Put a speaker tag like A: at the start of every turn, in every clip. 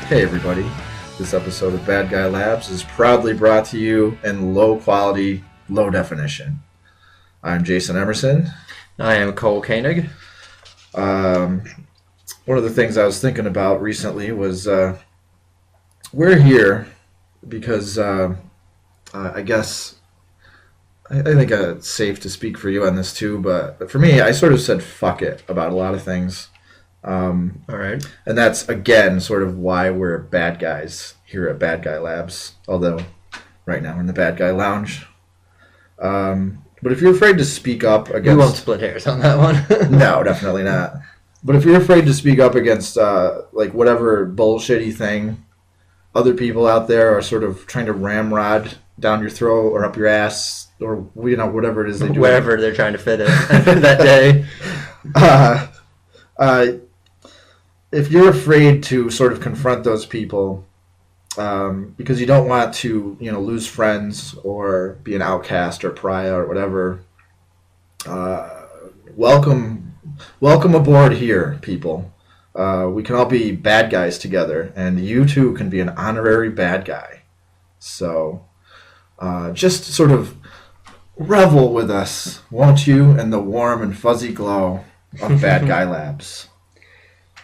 A: Hey everybody, this episode of Bad Guy Labs is proudly brought to you in low quality, low definition. I'm Jason Emerson.
B: I am Cole Koenig.
A: One of the things I was thinking about recently was we're here because I guess I think it's safe to speak for you on this too, but for me, I sort of said fuck it about a lot of things.
B: All right.
A: And that's, again, sort of why we're bad guys here at Bad Guy Labs, although right now we're in the Bad Guy Lounge. But if you're afraid to speak up against...
B: We won't split hairs on that one.
A: No, definitely not. But if you're afraid to speak up against like whatever bullshitty thing other people out there are sort of trying to ramrod down your throat or up your ass or whatever it is they do.
B: Wherever they're trying to fit it that day.
A: If you're afraid to sort of confront those people because you don't want to, lose friends or be an outcast or pariah or whatever, welcome aboard here, people. We can all be bad guys together, and you too can be an honorary bad guy. So just sort of revel with us, won't you, in the warm and fuzzy glow of Bad Guy Labs.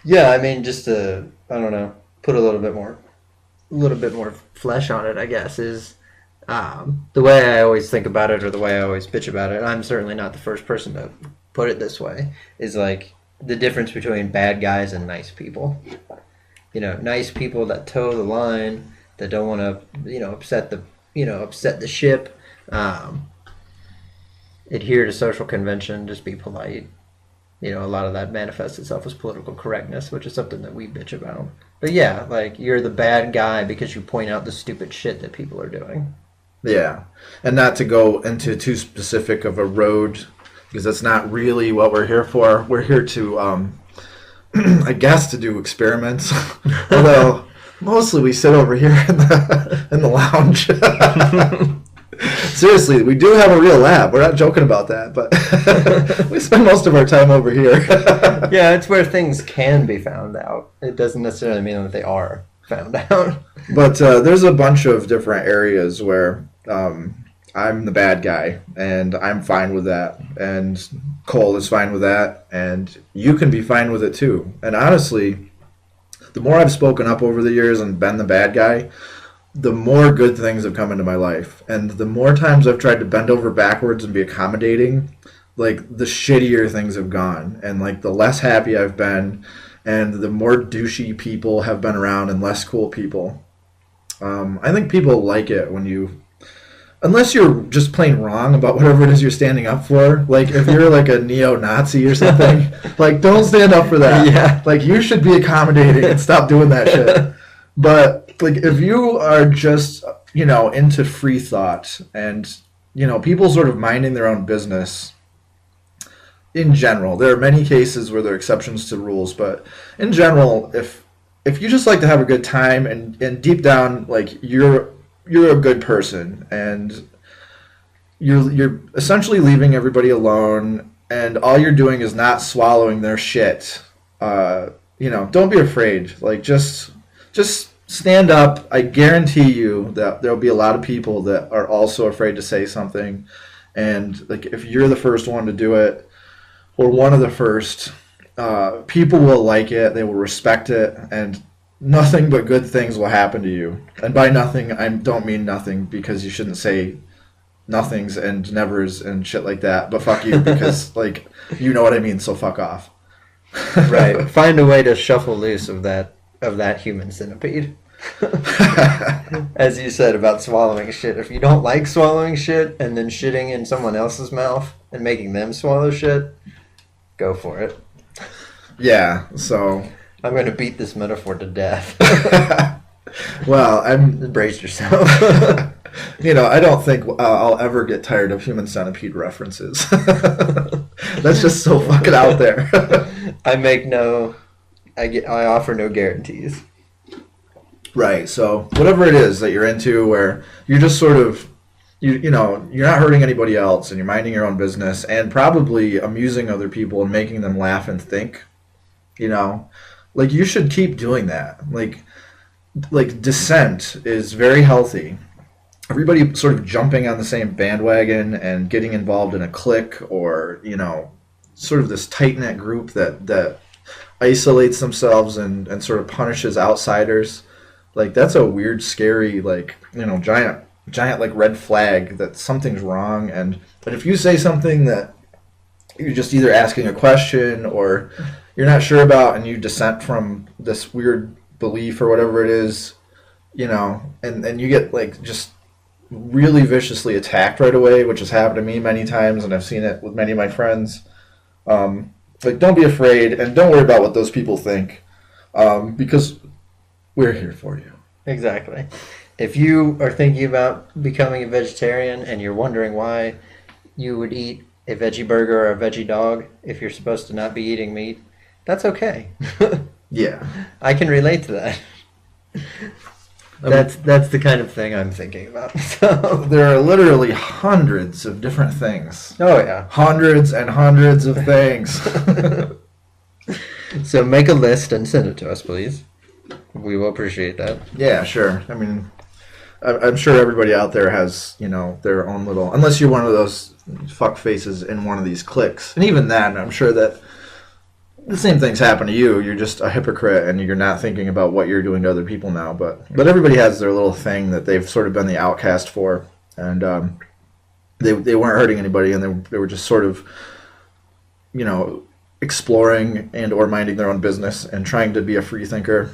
B: Yeah, I mean, just to, put a little bit more flesh on it, I guess, is the way I always think about it or the way I always bitch about it. I'm certainly not the first person to put it this way, is like the difference between bad guys and nice people. Nice people that toe the line, that don't want to, upset the ship, adhere to social convention, just be polite. A lot of that manifests itself as political correctness, which is something that we bitch about. But yeah, like, you're the bad guy because you point out the stupid shit that people are doing.
A: Yeah, and not to go into too specific of a road, because that's not really what we're here for. We're here to, I guess, to do experiments. Although, mostly we sit over here in the lounge. Seriously, we do have a real lab. We're not joking about that, but we spend most of our time over here.
B: Yeah, it's where things can be found out. It doesn't necessarily mean that they are found out.
A: But there's a bunch of different areas where I'm the bad guy, and I'm fine with that, and Cole is fine with that, and you can be fine with it too. And honestly, the more I've spoken up over the years and been the bad guy, the more good things have come into my life. And the more times I've tried to bend over backwards and be accommodating, like, the shittier things have gone. And, like, the less happy I've been, and the more douchey people have been around and less cool people. I think people like it when you... Unless you're just plain wrong about whatever it is you're standing up for. Like, if you're, like, a neo-Nazi or something, like, don't stand up for that.
B: Yeah.
A: Like, you should be accommodating and stop doing that shit. But... like, if you are just, into free thought and, people sort of minding their own business in general, there are many cases where there are exceptions to rules, but in general, if you just like to have a good time and deep down, like, you're a good person and you're essentially leaving everybody alone and all you're doing is not swallowing their shit, don't be afraid. Like, just stand up. I guarantee you that there'll be a lot of people that are also afraid to say something. And, like, if you're the first one to do it, or one of the first, people will like it, they will respect it, and nothing but good things will happen to you. And by nothing, I don't mean nothing, because you shouldn't say nothings and nevers and shit like that. But fuck you, because, like, you know what I mean, so fuck off.
B: Right. Find a way to shuffle loose of that human centipede. As you said about swallowing shit, if you don't like swallowing shit and then shitting in someone else's mouth and making them swallow shit, go for it.
A: Yeah, so
B: I'm going to beat this metaphor to death.
A: Well,
B: brace yourself.
A: I don't think I'll ever get tired of human centipede references. That's just so fucking out there.
B: I offer no guarantees.
A: Right, so whatever it is that you're into, where you're just sort of, you're not hurting anybody else, and you're minding your own business, and probably amusing other people and making them laugh and think, like, you should keep doing that. Like, like dissent is very healthy. Everybody sort of jumping on the same bandwagon and getting involved in a clique, or sort of this tight knit group that isolates themselves and sort of punishes outsiders. Like that's a weird, scary, like giant like red flag that something's wrong. And but if you say something that you're just either asking a question or you're not sure about, and you dissent from this weird belief or whatever it is, and you get like just really viciously attacked right away, which has happened to me many times, and I've seen it with many of my friends. Like, don't be afraid, and don't worry about what those people think, because we're here for you.
B: Exactly. If you are thinking about becoming a vegetarian and you're wondering why you would eat a veggie burger or a veggie dog if you're supposed to not be eating meat, that's okay.
A: Yeah.
B: I can relate to that. That's the kind of thing I'm thinking about. So
A: there are literally hundreds of different things.
B: Oh, yeah.
A: Hundreds and hundreds of things.
B: So make a list and send it to us, please. We will appreciate that.
A: Yeah, sure. I mean, I'm sure everybody out there has, their own little... Unless you're one of those fuck faces in one of these cliques. And even then, I'm sure that the same things happen to you. You're just a hypocrite and you're not thinking about what you're doing to other people now. But everybody has their little thing that they've sort of been the outcast for. And they weren't hurting anybody, and they were just sort of, exploring and or minding their own business and trying to be a free thinker.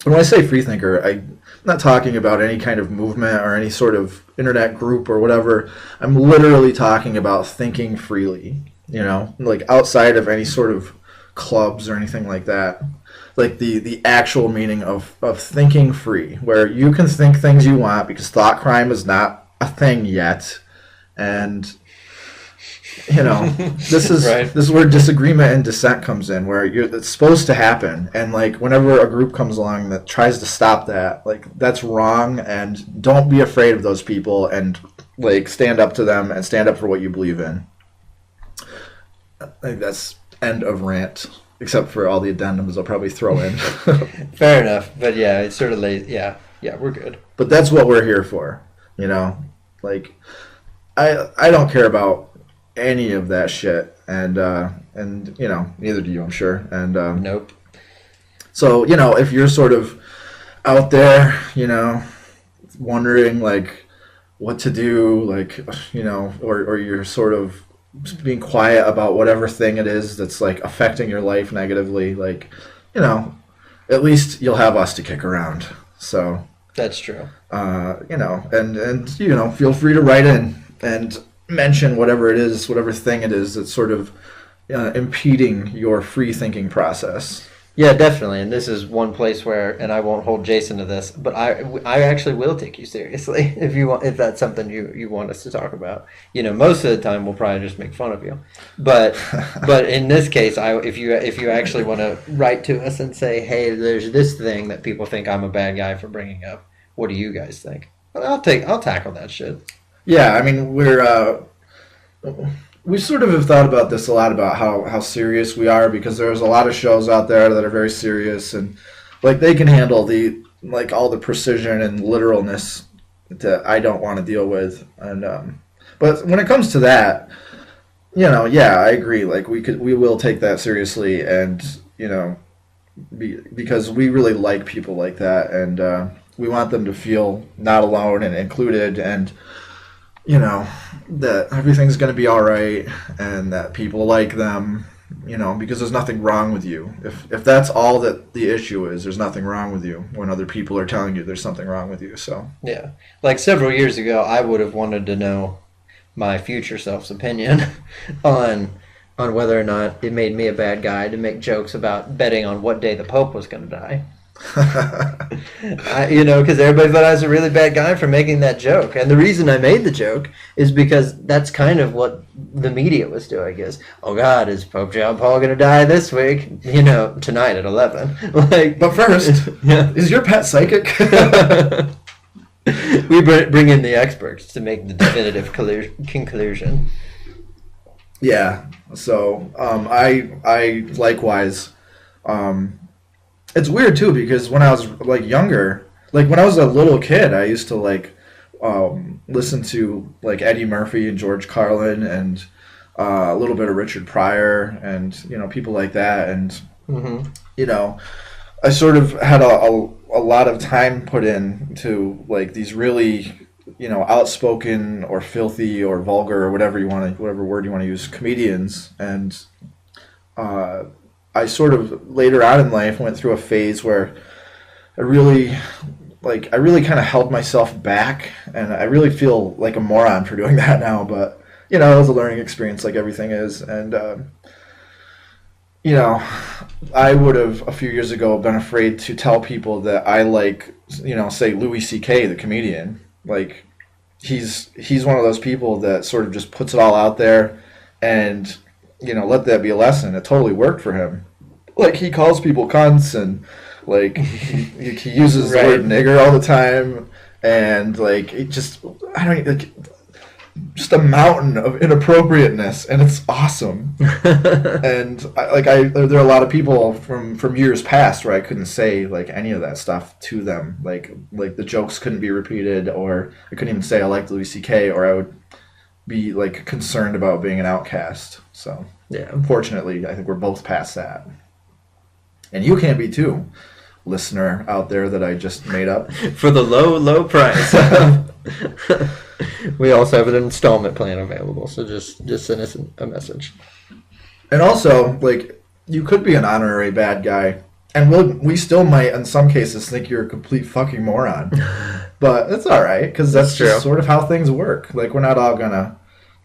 A: And when I say free thinker, I'm not talking about any kind of movement or any sort of internet group or whatever. I'm literally talking about thinking freely, like outside of any sort of clubs or anything like that. Like the actual meaning of thinking free, where you can think things you want because thought crime is not a thing yet. And this is
B: right.
A: This is where disagreement and dissent comes in, where it's supposed to happen, and like whenever a group comes along that tries to stop that, like that's wrong, and don't be afraid of those people, and like stand up to them and stand up for what you believe in. I think that's end of rant, except for all the addendums I'll probably throw in.
B: Fair enough, but yeah, it's sort of late. Yeah, we're good.
A: But that's what we're here for, like I don't care about any of that shit, and neither do you, I'm sure. And
B: nope.
A: So if you're sort of out there, wondering like what to do, like or you're sort of being quiet about whatever thing it is that's like affecting your life negatively, like at least you'll have us to kick around. So
B: that's true.
A: And feel free to write in and mention whatever it is, whatever thing it is that's sort of impeding your free thinking process.
B: Yeah, definitely. And this is one place where, and I won't hold Jason to this, but I actually will take you seriously if that's something you want us to talk about. Most of the time we'll probably just make fun of you, but in this case, if you actually want to write to us and say, hey, there's this thing that people think I'm a bad guy for bringing up. What do you guys think? I'll tackle that shit.
A: Yeah, I mean, we sort of have thought about this a lot, about how serious we are, because there's a lot of shows out there that are very serious, and like they can handle all the precision and literalness that I don't want to deal with. And but when it comes to that, yeah, I agree. Like we will take that seriously, and because we really like people like that, and we want them to feel not alone and included, and that everything's going to be all right, and that people like them, because there's nothing wrong with you. If that's all that the issue is, there's nothing wrong with you when other people are telling you there's something wrong with you. So
B: yeah, like several years ago, I would have wanted to know my future self's opinion on whether or not it made me a bad guy to make jokes about betting on what day the Pope was going to die. Because everybody thought I was a really bad guy for making that joke, and the reason I made the joke is because that's kind of what the media was doing. Is, oh God, is Pope John Paul going to die this week? Tonight at 11.
A: But first,
B: yeah,
A: is your pet psychic?
B: We bring in the experts to make the definitive conclusion.
A: Yeah. So I likewise. it's weird too because when I was like younger, like when I was a little kid, I used to like listen to like Eddie Murphy and George Carlin and a little bit of Richard Pryor and people like that, and
B: Mm-hmm.
A: I sort of had a lot of time put in to like these really outspoken or filthy or vulgar or whatever word you want to use comedians, and uh, I sort of later on in life went through a phase where I really I really kind of held myself back, and I really feel like a moron for doing that now, but it was a learning experience like everything is, and you know, I would have a few years ago been afraid to tell people that I like, say Louis C.K. the comedian. Like, he's one of those people that sort of just puts it all out there, and let that be a lesson. It totally worked for him. Like, he calls people cunts, and like he uses the word nigger all the time, and like it just I don't like just a mountain of inappropriateness, and it's awesome. And there are a lot of people from years past where I couldn't say like any of that stuff to them. Like the jokes couldn't be repeated, or I couldn't even say I liked Louis C.K., or I would be like concerned about being an outcast. So
B: Yeah.
A: unfortunately, I think we're both past that, and you can be too, listener out there that I just made up.
B: For the low price. We also have an installment plan available, so just send us a message.
A: And also, like, you could be an honorary bad guy, and we still might, in some cases, think you're a complete fucking moron. But it's all right, because that's just
B: true.
A: sort of how things work. Like, we're not all gonna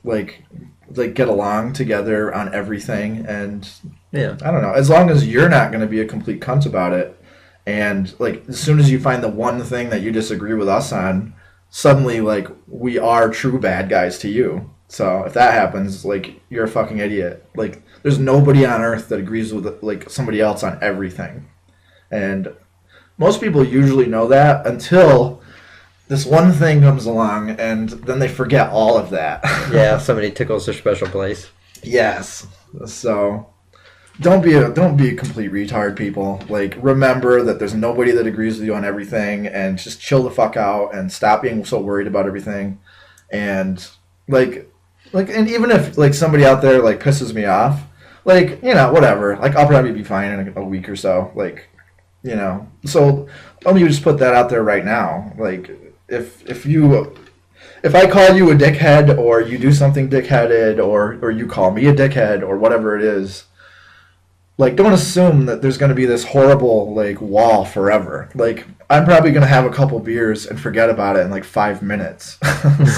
A: like get along together on everything, and
B: Yeah.
A: I don't know. As long as you're not gonna be a complete cunt about it, and like as soon as you find the one thing that you disagree with us on, suddenly like we are true bad guys to you. So if that happens, like you're a fucking idiot. Like there's nobody on earth that agrees with like somebody else on everything. And most people usually know that until this one thing comes along, and then they forget all of that.
B: Yeah, somebody tickles their special place.
A: Yes. So don't be a complete retard, people. Like remember that there's nobody that agrees with you on everything, and just chill the fuck out and stop being so worried about everything. And and even if like somebody out there like pisses me off, like whatever. Like I'll probably be fine in a week or so. Like so let me just put that out there right now. Like if I call you a dickhead, or you do something dickheaded, or you call me a dickhead, or whatever it is, like don't assume that there's going to be this horrible like wall forever. Like I'm probably going to have a couple beers and forget about it in like 5 minutes.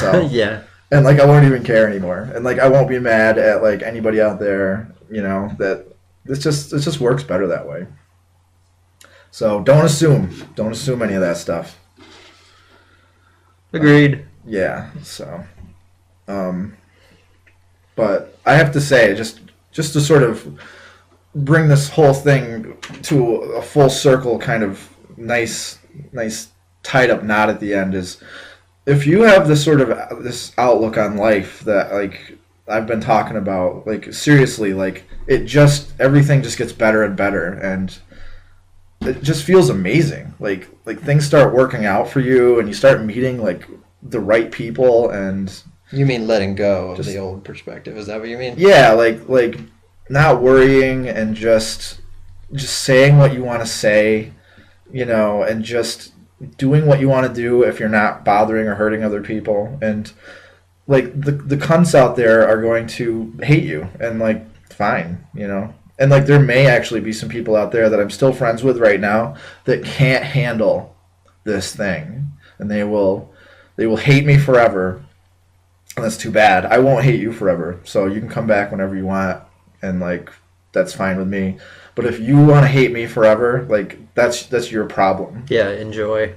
A: So
B: Yeah.
A: and like I won't even care anymore, and like I won't be mad at like anybody out there. That it just works better that way. So don't assume any of that stuff.
B: Agreed.
A: Yeah. So but I have to say, just to sort of bring this whole thing to a full circle, kind of nice tied up knot at the end, is if you have this sort of this outlook on life that like I've been talking about, like seriously, like everything just gets better and better, and it just feels amazing. Like things start working out for you, and you start meeting like the right people, and
B: You mean letting go of
A: Just-
B: the old perspective? Is that what you mean?
A: yeah, like not worrying, and just saying what you want to say, and just doing what you want to do if you're not bothering or hurting other people. And like the cunts out there are going to hate you, and like fine, and like there may actually be some people out there that I'm still friends with right now that can't handle this thing, and they will hate me forever. And that's too bad. I won't hate you forever, so you can come back whenever you want, and like that's fine with me. But if you want to hate me forever, like that's your problem,
B: Yeah, enjoy.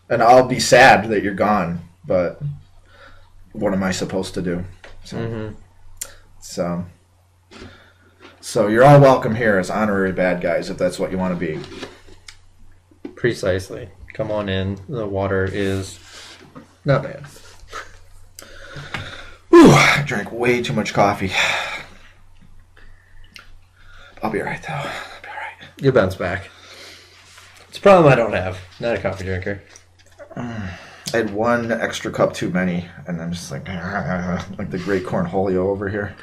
A: and I'll be sad that you're gone. But what am I supposed to do? So,
B: Mm-hmm.
A: so you're all welcome here as honorary bad guys if that's what you want to be.
B: Precisely. Come on in. The water is not bad.
A: Whew, I drank way too much coffee. I'll be alright though. I'll be alright.
B: You bounce back. It's a problem I don't have. Not a coffee drinker.
A: I had one extra cup too many, and I'm just like the great cornholio over here.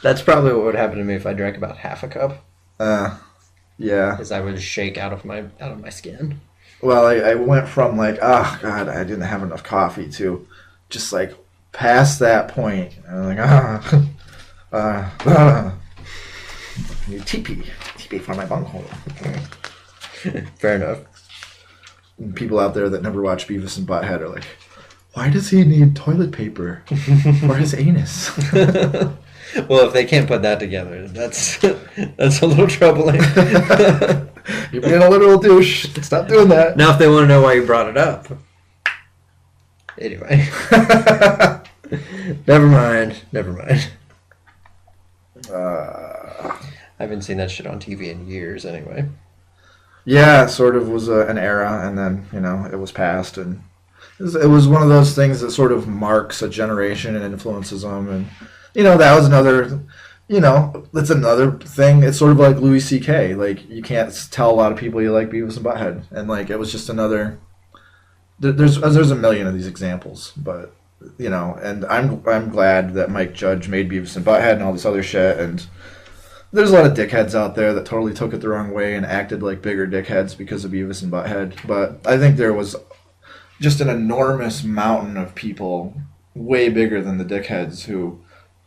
B: That's probably what would happen to me if I drank about half a cup.
A: Yeah.
B: Is I would shake out of my skin.
A: Well, I went from like, oh god, I didn't have enough coffee to just like past that point. And I'm like, you TP for my bunghole.
B: Fair enough.
A: And people out there that never watch Beavis and Butthead are like, why does he need toilet paper for his anus?
B: Well, if they can't put that together, that's a little troubling.
A: You're being a literal douche. Stop doing that.
B: Now, if they want to know why you brought it up. Anyway. Never mind. I haven't seen that shit on TV in years anyway.
A: Yeah, it sort of was an era, and then, it was past, and it was one of those things that sort of marks a generation and influences them, and, that was another, that's another thing. It's sort of like Louis C.K. Like, you can't tell a lot of people you like Beavis and Butthead, and, like, it was just another, there's a million of these examples, but, and I'm glad that Mike Judge made Beavis and Butthead and all this other shit, and there's a lot of dickheads out there that totally took it the wrong way and acted like bigger dickheads because of Beavis and Butthead. But I think there was just an enormous mountain of people way bigger than the dickheads who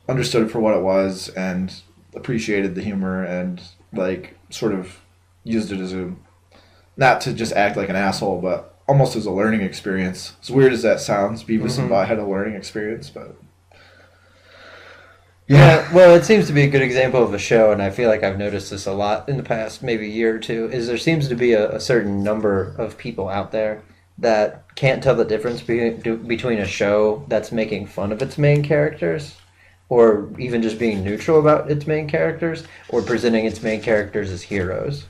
A: understood it for what it was and appreciated the humor and like sort of used it as not to just act like an asshole, but almost as a learning experience. As weird as that sounds, Beavis and Butthead had a learning experience, but
B: yeah, well, it seems to be a good example of a show, and I feel like I've noticed this a lot in the past maybe year or two, is there seems to be a certain number of people out there that can't tell the difference between a show that's making fun of its main characters, or even just being neutral about its main characters, or presenting its main characters as heroes.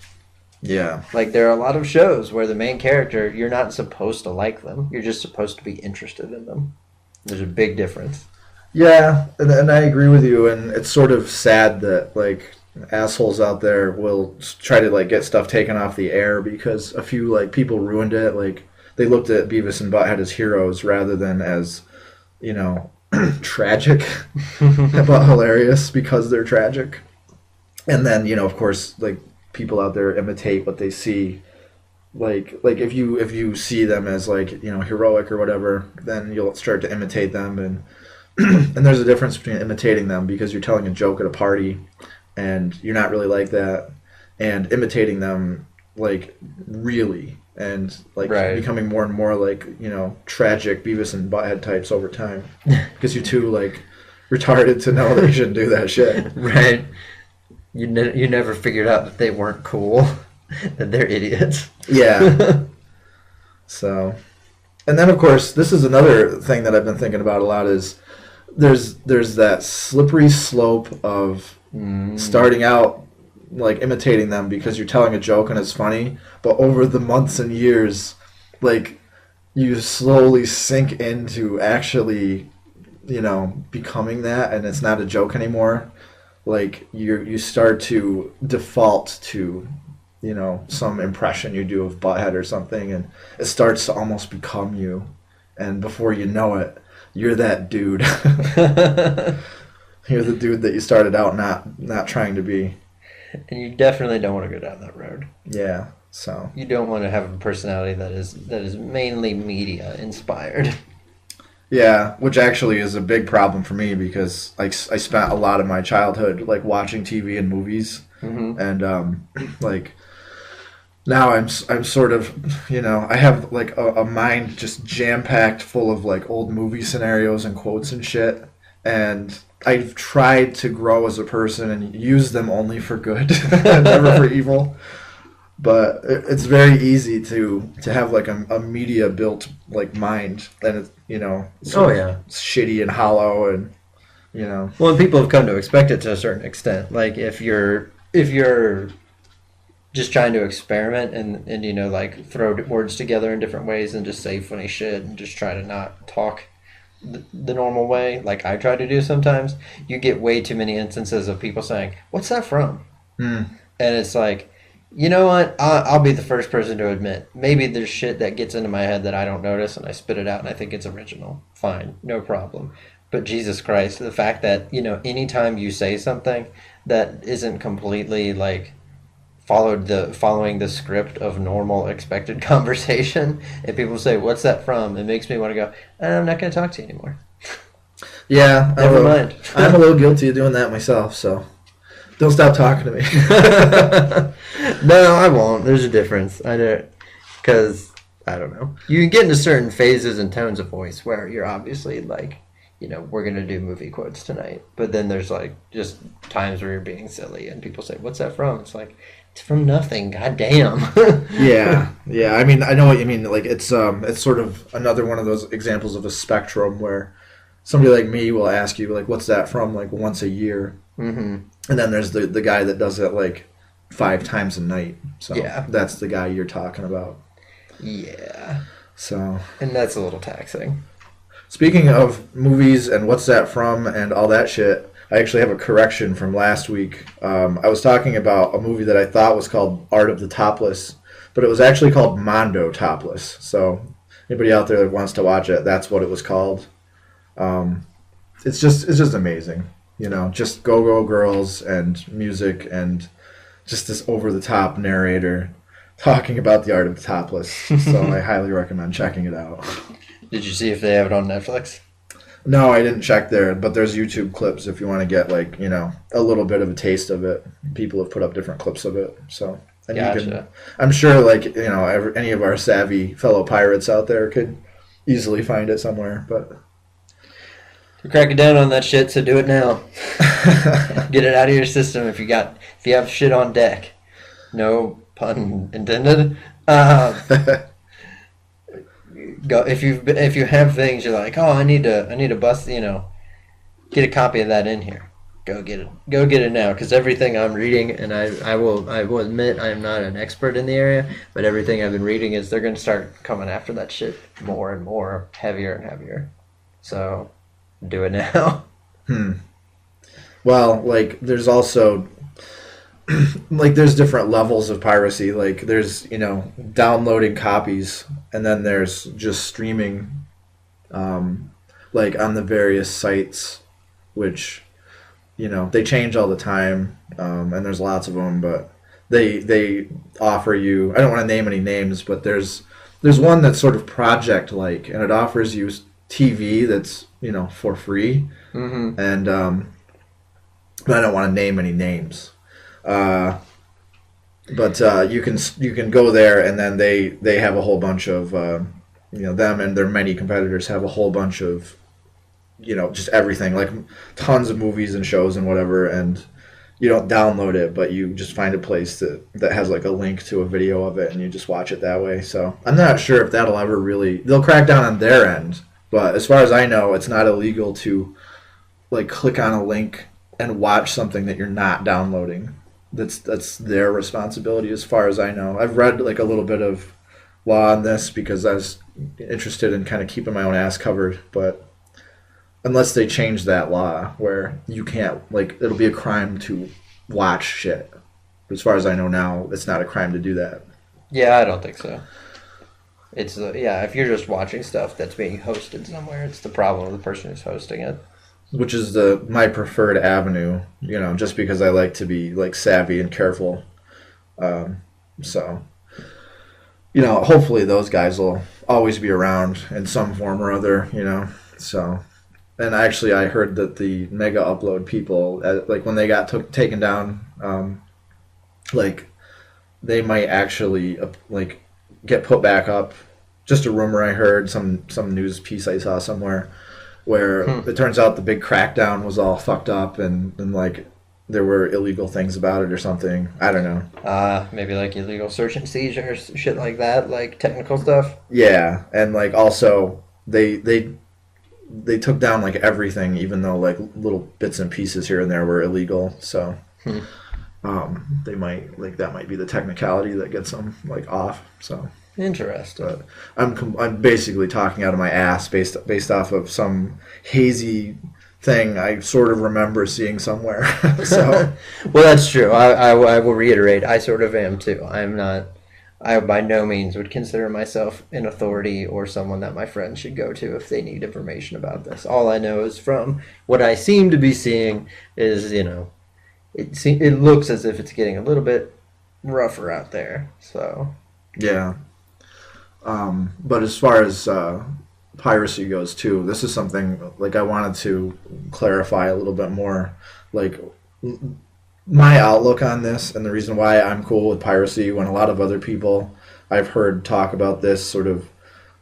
A: Yeah.
B: Like, there are a lot of shows where the main character, you're not supposed to like them, you're just supposed to be interested in them. There's a big difference.
A: Yeah, and I agree with you, and it's sort of sad that, like, assholes out there will try to, like, get stuff taken off the air because a few, like, people ruined it. Like, they looked at Beavis and Butthead as heroes rather than as, tragic, but hilarious because they're tragic. And then, of course, like, people out there imitate what they see. Like if you see them as, like, heroic or whatever, then you'll start to imitate them, and and there's a difference between imitating them because you're telling a joke at a party and you're not really like that, and imitating them like really and like becoming more and more like tragic Beavis and Butthead types over time because you're too like retarded to know that you shouldn't do that shit.
B: Right. You never figured out that they weren't cool, that they're idiots.
A: Yeah. So, and then of course this is another thing that I've been thinking about a lot is there's that slippery slope of starting out like imitating them because you're telling a joke and it's funny, but over the months and years, like you slowly sink into actually, becoming that, and it's not a joke anymore. Like you start to default to, some impression you do of Butthead or something, and it starts to almost become you, and before you know it, you're that dude. You're the dude that you started out not trying to be.
B: And you definitely don't want to go down that road.
A: Yeah, so.
B: You don't want to have a personality that is mainly media inspired.
A: Yeah, which actually is a big problem for me because I spent a lot of my childhood like watching TV and movies, and like now I'm sort of I have like a mind just jam packed full of like old movie scenarios and quotes and shit, and I've tried to grow as a person and use them only for good, never for evil. But it's very easy to have like a media built like mind, and it's it's shitty and hollow, and
B: Well, and people have come to expect it to a certain extent. Like if you're just trying to experiment and like throw words together in different ways and just say funny shit and just try to not talk the normal way, like I try to do sometimes, you get way too many instances of people saying, "What's that from?" And it's like, You know what? I'll be the first person to admit. Maybe there's shit that gets into my head that I don't notice, and I spit it out, and I think it's original. Fine, no problem. But Jesus Christ, the fact that, anytime you say something that isn't completely like following the script of normal expected conversation, and people say, "What's that from?" It makes me want to go, "I'm not going to talk to you anymore."
A: Yeah,
B: Never mind.
A: I'm a little guilty of doing that myself, so don't stop talking to me.
B: No, I won't. There's a difference. I don't, because I don't know. You can get into certain phases and tones of voice where you're obviously like, we're gonna do movie quotes tonight, but then there's like just times where you're being silly and people say, "What's that from?" It's like, it's from nothing. God damn.
A: Yeah. I mean, I know what you mean. Like it's sort of another one of those examples of a spectrum where somebody like me will ask you like, "What's that from?" like once a year,
B: Mm-hmm.
A: and then there's the guy that does it like 5 times a night. So
B: Yeah.
A: that's the guy you're talking about.
B: Yeah.
A: So,
B: And that's a little taxing.
A: speaking of movies and what's that from and all that shit, I actually have a correction from last week. I was talking about a movie that I thought was called Art of the Topless, but it was actually called Mondo Topless. So anybody out there that wants to watch it, that's what it was called. It's just amazing, just go-go girls and music and just this over-the-top narrator talking about the art of the topless. So I highly recommend checking it out.
B: Did you see if they have it on Netflix?
A: No, I didn't check there, but there's YouTube clips if you want to get like, a little bit of a taste of it. People have put up different clips of it. So, and
B: Gotcha.
A: I'm sure like, any of our savvy fellow pirates out there could easily find it somewhere, but
B: We're cracking down on that shit, so do it now. Get it out of your system if you have shit on deck. No pun intended. Go if you have things you're like, oh, I need to bust, get a copy of that in here. Go get it now, because everything I'm reading, and I will admit I'm not an expert in the area, but everything I've been reading is they're going to start coming after that shit more and more, heavier and heavier. So do it now.
A: Well, like there's also like there's different levels of piracy. Like there's, downloading copies, and then there's just streaming like on the various sites, which they change all the time, and there's lots of them, but they offer you, I don't want to name any names, but there's one that's sort of project like, and it offers you TV that's for free.
B: Mm-hmm.
A: And I don't want to name any names, but you can go there, and then they have a whole bunch of them and their many competitors have a whole bunch of just everything, like tons of movies and shows and whatever, and you don't download it, but you just find a place that has like a link to a video of it, and you just watch it that way. So I'm not sure if that'll ever really, they'll crack down on their end, but as far as I know, it's not illegal to like click on a link and watch something that you're not downloading. That's their responsibility as far as I know. I've read like a little bit of law on this because I was interested in kind of keeping my own ass covered, but unless they change that law where you can't, like, it'll be a crime to watch shit. As far as I know now, it's not a crime to do that.
B: Yeah, I don't think so. It's if you're just watching stuff that's being hosted somewhere, it's the problem of the person who's hosting it.
A: Which is my preferred avenue, just because I like to be like savvy and careful. So, hopefully those guys will always be around in some form or other, So, and actually I heard that the Mega Upload people, like when they got taken down, like they might actually like get put back up. Just a rumor I heard, some news piece I saw somewhere, where it turns out the big crackdown was all fucked up, and like there were illegal things about it or something. I don't know.
B: Maybe like illegal search and seizure, shit like that, like technical stuff.
A: Yeah, and like also they took down like everything, even though like little bits and pieces here and there were illegal. So they might, like, that might be the technicality that gets them like off. So.
B: Interesting.
A: But I'm basically talking out of my ass based off of some hazy thing I sort of remember seeing somewhere. So
B: Well, that's true. I will reiterate. I sort of am too. I'm not. I by no means would consider myself an authority or someone that my friends should go to if they need information about this. All I know is from what I seem to be seeing is, it looks as if it's getting a little bit rougher out there. So
A: yeah. But as far as piracy goes too, this is something like I wanted to clarify a little bit more, like my outlook on this and the reason why I'm cool with piracy when a lot of other people I've heard talk about this sort of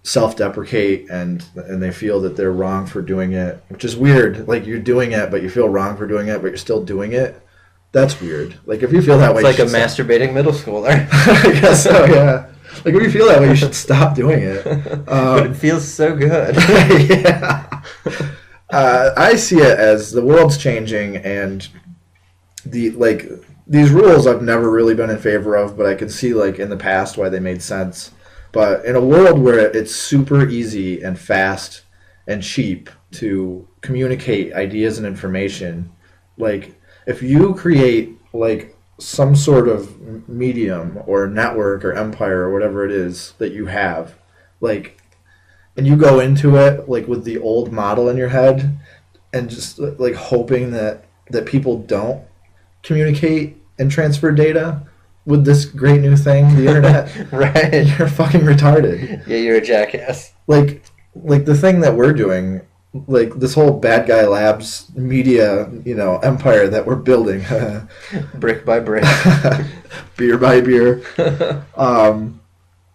A: self-deprecate and they feel that they're wrong for doing it, which is weird. Like you're doing it, but you feel wrong for doing it, but you're still doing it. That's weird. Like if you feel that way,
B: it's like a masturbating middle schooler.
A: I guess so. Yeah. Like if you feel that way, you should stop doing it.
B: But it feels so good.
A: Yeah. I see it as the world's changing, and these rules I've never really been in favor of, but I can see like in the past why they made sense. But in a world where it's super easy and fast and cheap to communicate ideas and information, like if you create like some sort of medium or network or empire or whatever it is that you have, like, and you go into it like with the old model in your head and just like hoping that people don't communicate and transfer data with this great new thing, the internet.
B: Right.
A: You're fucking retarded.
B: Yeah, you're a jackass.
A: Like the thing that we're doing, like this whole Bad Guy Labs media, empire that we're building,
B: brick by brick,
A: beer by beer.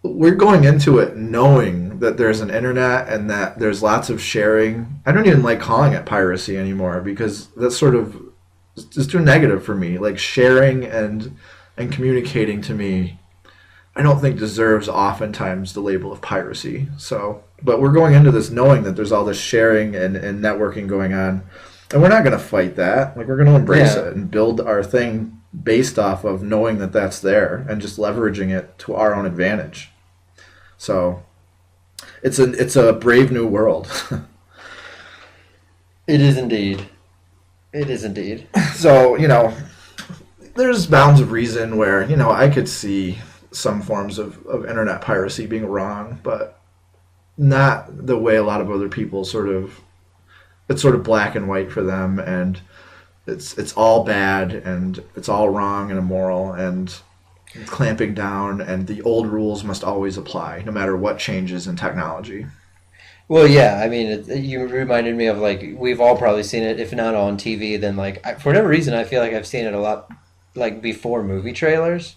A: We're going into it knowing that there's an internet and that there's lots of sharing. I don't even like calling it piracy anymore because that's sort of it's too negative for me. Like sharing and communicating to me, I don't think deserves oftentimes the label of piracy. So, but we're going into this knowing that there's all this sharing and networking going on, and we're not going to fight that. Like we're going to embrace it and build our thing based off of knowing that that's there and just leveraging it to our own advantage. So, it's a brave new world.
B: It is indeed. It is indeed.
A: So, there's bounds of reason where, I could see some forms of internet piracy being wrong, but not the way a lot of other people it's sort of black and white for them, and it's all bad, and it's all wrong and immoral, and clamping down, and the old rules must always apply, no matter what changes in technology.
B: Well, yeah, I mean, you reminded me of, like, we've all probably seen it, if not on TV, then, like, for whatever reason, I feel like I've seen it a lot, like, before movie trailers,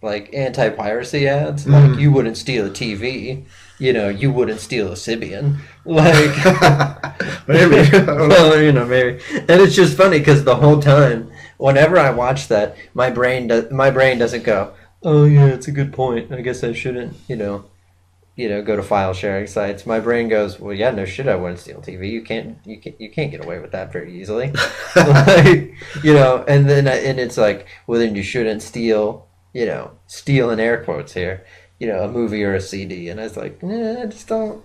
B: like, anti-piracy ads, like, you wouldn't steal a TV, you wouldn't steal a Sibian, like,
A: maybe,
B: well, maybe, and it's just funny, because the whole time, whenever I watch that, my brain doesn't go, oh, yeah, it's a good point, I guess I shouldn't, go to file sharing sites. My brain goes, well, yeah, no shit, I wouldn't steal TV. You can't get away with that very easily. Like, and then and it's like, well, then you shouldn't steal in air quotes here, a movie or a CD. And I was like, I just don't.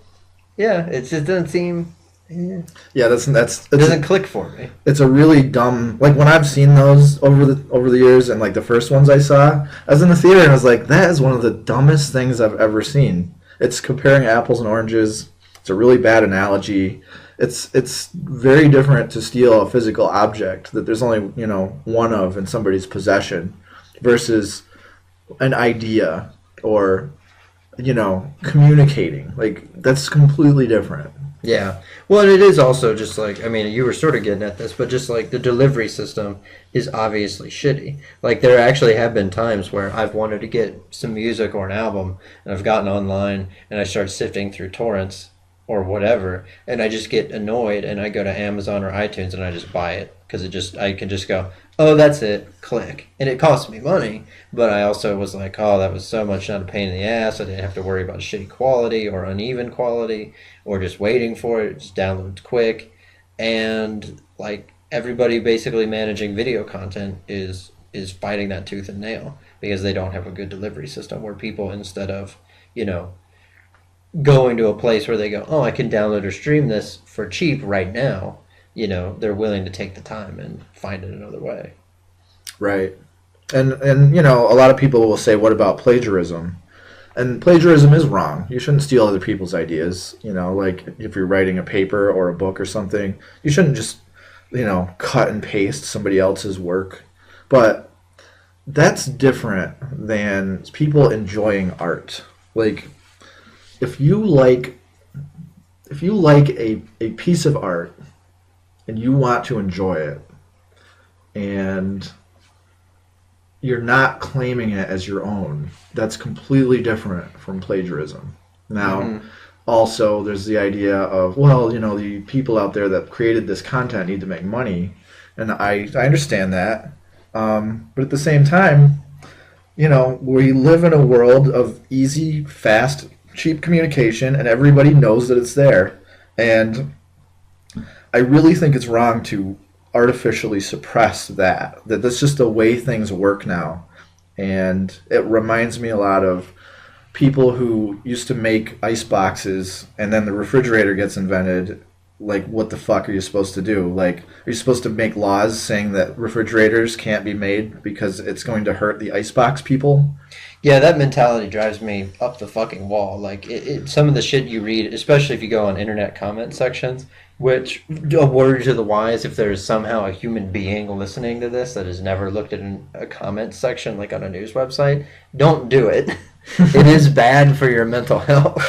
B: Yeah, it just doesn't seem.
A: Yeah, it
B: doesn't click for me.
A: It's a really dumb. Like when I've seen those over the years, and like the first ones I saw, I was in the theater and I was like, that is one of the dumbest things I've ever seen. It's comparing apples and oranges. It's a really bad analogy. It's very different to steal a physical object that there's only one of in somebody's possession versus an idea or communicating. Like that's completely different.
B: Yeah. Well, and it is also just like, I mean, you were sort of getting at this, but just like the delivery system is obviously shitty. Like there actually have been times where I've wanted to get some music or an album and I've gotten online and I start sifting through torrents or whatever and I just get annoyed and I go to Amazon or iTunes and I just buy it because I can just go, oh, that's it, click. And it costs me money, but I also was like, oh, that was so much not a pain in the ass. I didn't have to worry about shitty quality or uneven quality or just waiting for it. Just downloads quick. And like everybody basically managing video content is fighting that tooth and nail because they don't have a good delivery system where people, instead of, going to a place where they go, oh, I can download or stream this for cheap right now, they're willing to take the time and find it another way.
A: Right. And a lot of people will say, what about plagiarism? And plagiarism is wrong. You shouldn't steal other people's ideas. Like if you're writing a paper or a book or something, you shouldn't just, cut and paste somebody else's work. But that's different than people enjoying art. Like if you like a piece of art and you want to enjoy it, and you're not claiming it as your own, that's completely different from plagiarism. Now, also, there's the idea of, well, the people out there that created this content need to make money, and I understand that. But at the same time, we live in a world of easy, fast, cheap communication, and everybody knows that it's there. And I really think it's wrong to artificially suppress that that's just the way things work now. And it reminds me a lot of people who used to make ice boxes, and then the refrigerator gets invented. Like, what the fuck are you supposed to do? Like, are you supposed to make laws saying that refrigerators can't be made because it's going to hurt the icebox people?
B: Yeah, that mentality drives me up the fucking wall. Like, some of the shit you read, especially if you go on internet comment sections, which, a word to the wise, if there's somehow a human being listening to this that has never looked at a comment section, like on a news website, don't do it. It is bad for your mental health.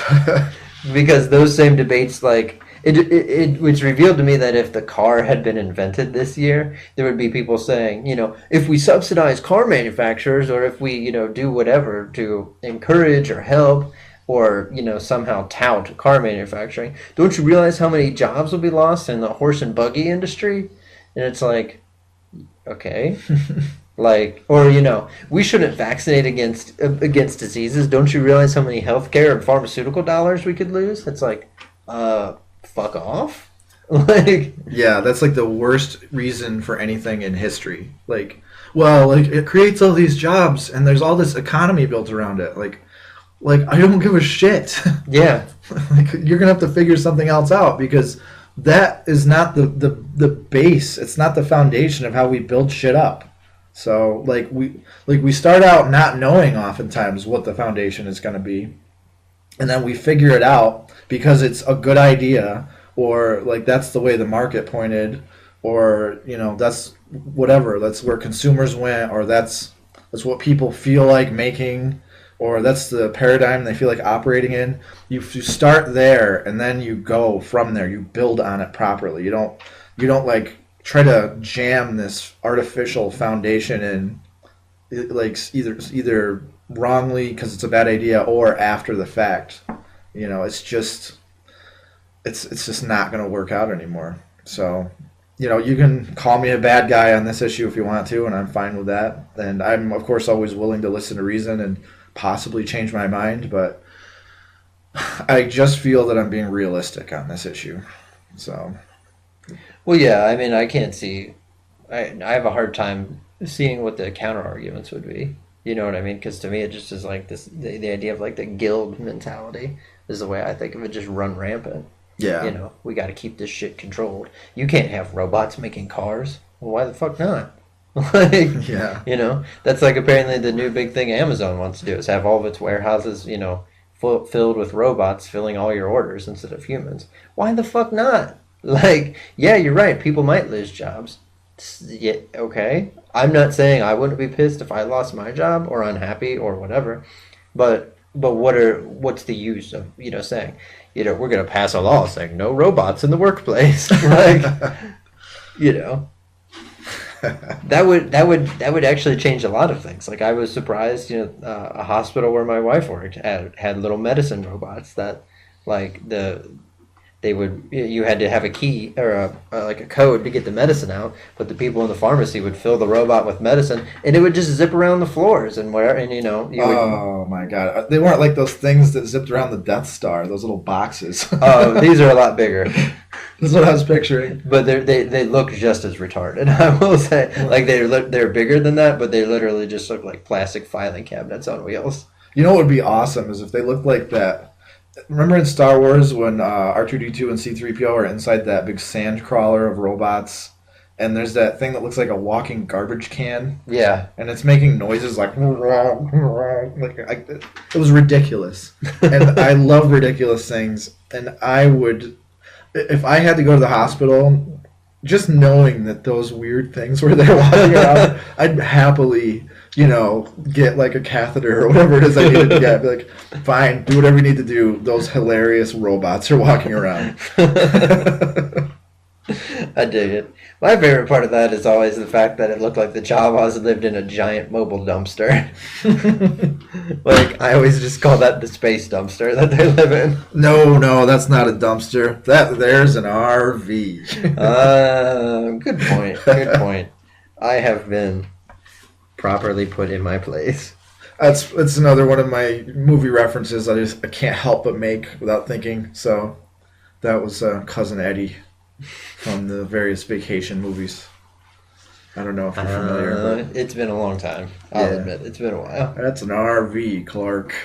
B: Because those same debates, like, it was revealed to me that if the car had been invented this year, there would be people saying, if we subsidize car manufacturers, or if we, do whatever to encourage or help or, somehow tout car manufacturing, don't you realize how many jobs will be lost in the horse and buggy industry? And it's like, okay. Like, or, we shouldn't vaccinate against diseases. Don't you realize how many healthcare and pharmaceutical dollars we could lose? It's like, fuck off. Like,
A: yeah, that's like the worst reason for anything in history. Like, well, like it creates all these jobs and there's all this economy built around it. Like I don't give a shit.
B: Yeah.
A: Like, you're gonna have to figure something else out, because that is not the base. It's not the foundation of how we build shit up. So we start out not knowing oftentimes what the foundation is going to be, and then we figure it out because it's a good idea, or like that's the way the market pointed, or that's whatever, that's where consumers went, or that's what people feel like making, or that's the paradigm they feel like operating in. You start there and then you go from there. You build on it properly. You don't like try to jam this artificial foundation in, like either wrongly because it's a bad idea or after the fact. It's just not going to work out anymore. So, you can call me a bad guy on this issue if you want to, and I'm fine with that. And I'm, of course, always willing to listen to reason and possibly change my mind, but I just feel that I'm being realistic on this issue. So,
B: well, yeah, I mean, I can't see. I have a hard time seeing what the counter arguments would be. You know what I mean? Because to me, it just is like this. The idea of like the guild mentality is the way I think of it. Just run rampant.
A: yeah.
B: We got to keep this shit controlled. You can't have robots making cars. Well, why the fuck not? Like,
A: Yeah.
B: That's like apparently the new big thing Amazon wants to do is have all of its warehouses, filled with robots filling all your orders instead of humans. Why the fuck not? Like, yeah, you're right. People might lose jobs. Yeah, okay. I'm not saying I wouldn't be pissed if I lost my job or unhappy or whatever, but what's the use of saying we're gonna pass a law saying no robots in the workplace? Like, that would actually change a lot of things. Like, I was surprised, a hospital where my wife worked had little medicine robots that, like, you had to have a key or like a code to get the medicine out, but the people in the pharmacy would fill the robot with medicine and it would just zip around the floors and where, and
A: Oh my god, they weren't like those things that zipped around the Death Star, those little boxes.
B: Oh, these are a lot bigger.
A: That's what I was picturing.
B: But they look just as retarded, I will say. Like, they're bigger than that, but they literally just look like plastic filing cabinets on wheels.
A: You know what would be awesome is if they looked like that Remember in Star Wars when R2D2 and C3PO are inside that big sand crawler of robots, and there's that thing that looks like a walking garbage can,
B: Yeah.
A: and it's making noises like it was ridiculous, and I love ridiculous things, and I would, if I had to go to the hospital, just knowing that those weird things were there walking around, I'd happily, get like a catheter or whatever it is I needed to get. Be like, fine, do whatever you need to do. Those hilarious robots are walking around.
B: I dig it. My favorite part of that is always the fact that it looked like the Jawas lived in a giant mobile dumpster. Like, I always just call that the space dumpster that they live in.
A: No, that's not a dumpster. There's an RV.
B: Good point. Good point. I have been properly put in my place.
A: That's another one of my movie references I can't help but make without thinking. So that was Cousin Eddie from the various vacation movies. I don't know if you're familiar.
B: It's been a long time. I'll admit, it's been a while.
A: That's an RV, Clark.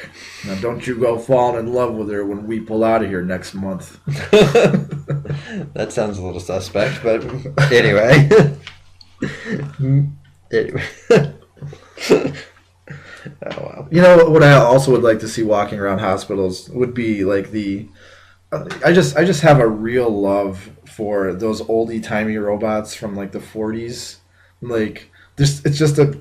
A: Now don't you go falling in love with her when we pull out of here next month.
B: That sounds a little suspect, but anyway. Oh wow.
A: You know what I also would like to see walking around hospitals would be like I just have a real love for those oldie timey robots from like the 40s. Like it's just a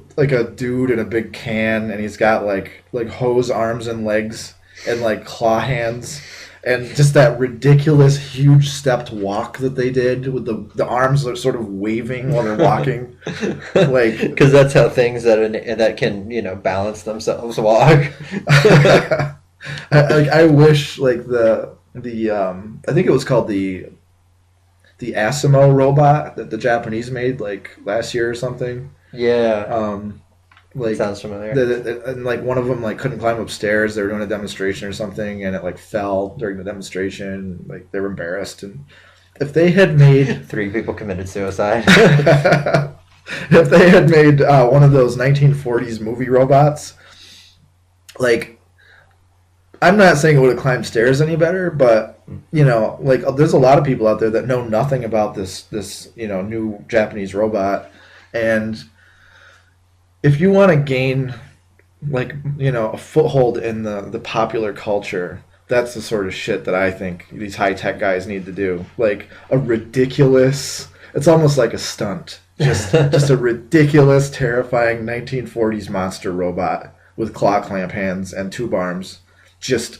A: dude in a big can, and he's got like hose arms and legs and like claw hands, and just that ridiculous huge stepped walk that they did with the arms are sort of waving while they're walking. Like,
B: because that's how things that can balance themselves walk.
A: I wish like the I think it was called the Asimo robot that the Japanese made like last year or something.
B: Yeah.
A: Like
B: sounds familiar.
A: And like one of them like couldn't climb upstairs. They were doing a demonstration or something, and it like fell during the demonstration. Like they were embarrassed, and if they had made
B: 3 people committed suicide.
A: If they had made one of those 1940s movie robots, like I'm not saying it would have climbed stairs any better, but like there's a lot of people out there that know nothing about this new Japanese robot, and if you want to gain like a foothold in the popular culture, that's the sort of shit that I think these high tech guys need to do. Like a ridiculous, it's almost like a stunt, just a ridiculous, terrifying 1940s monster robot with claw clamp hands and tube arms, just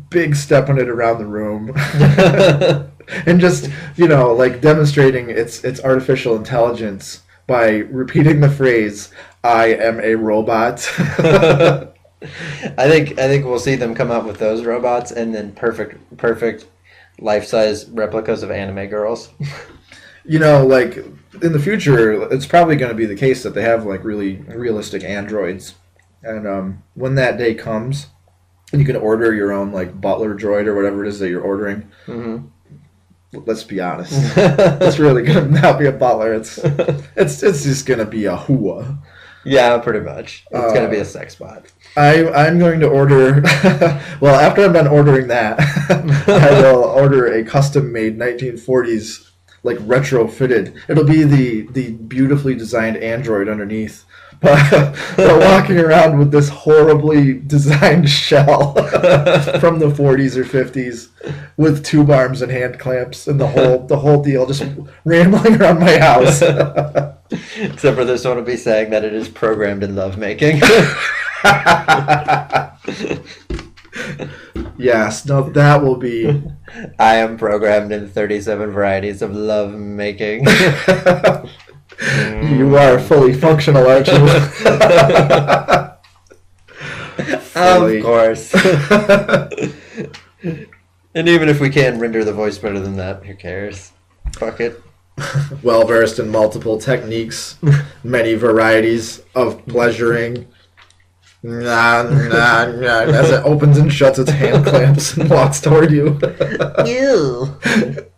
A: big stepping it around the room. And just like demonstrating its artificial intelligence by repeating the phrase, "I am a robot."
B: I think we'll see them come out with those robots, and then perfect life-size replicas of anime girls.
A: Like in the future, it's probably going to be the case that they have like really realistic androids, and when that day comes, and you can order your own like butler droid or whatever it is that you're ordering. Mm-hmm. Let's be honest. It's really gonna not be a butler. It's just gonna be a hua.
B: Yeah, pretty much. It's gonna be a sex bot.
A: I'm going to order. Well, after I'm done ordering that, I will order a custom-made 1940s like retrofitted. It'll be the beautifully designed android underneath. But walking around with this horribly designed shell from the 40s or 50s with tube arms and hand clamps and the whole deal, just rambling around my house.
B: Except for this one will be saying that it is programmed in lovemaking.
A: Yes, no, that will be.
B: I am programmed in 37 varieties of lovemaking.
A: You are fully functional, aren't you?
B: Of course. And even if we can render the voice better than that, who cares? Fuck it.
A: Well versed in multiple techniques, many varieties of pleasuring. As it opens and shuts its hand clamps and walks toward you.
B: Ew.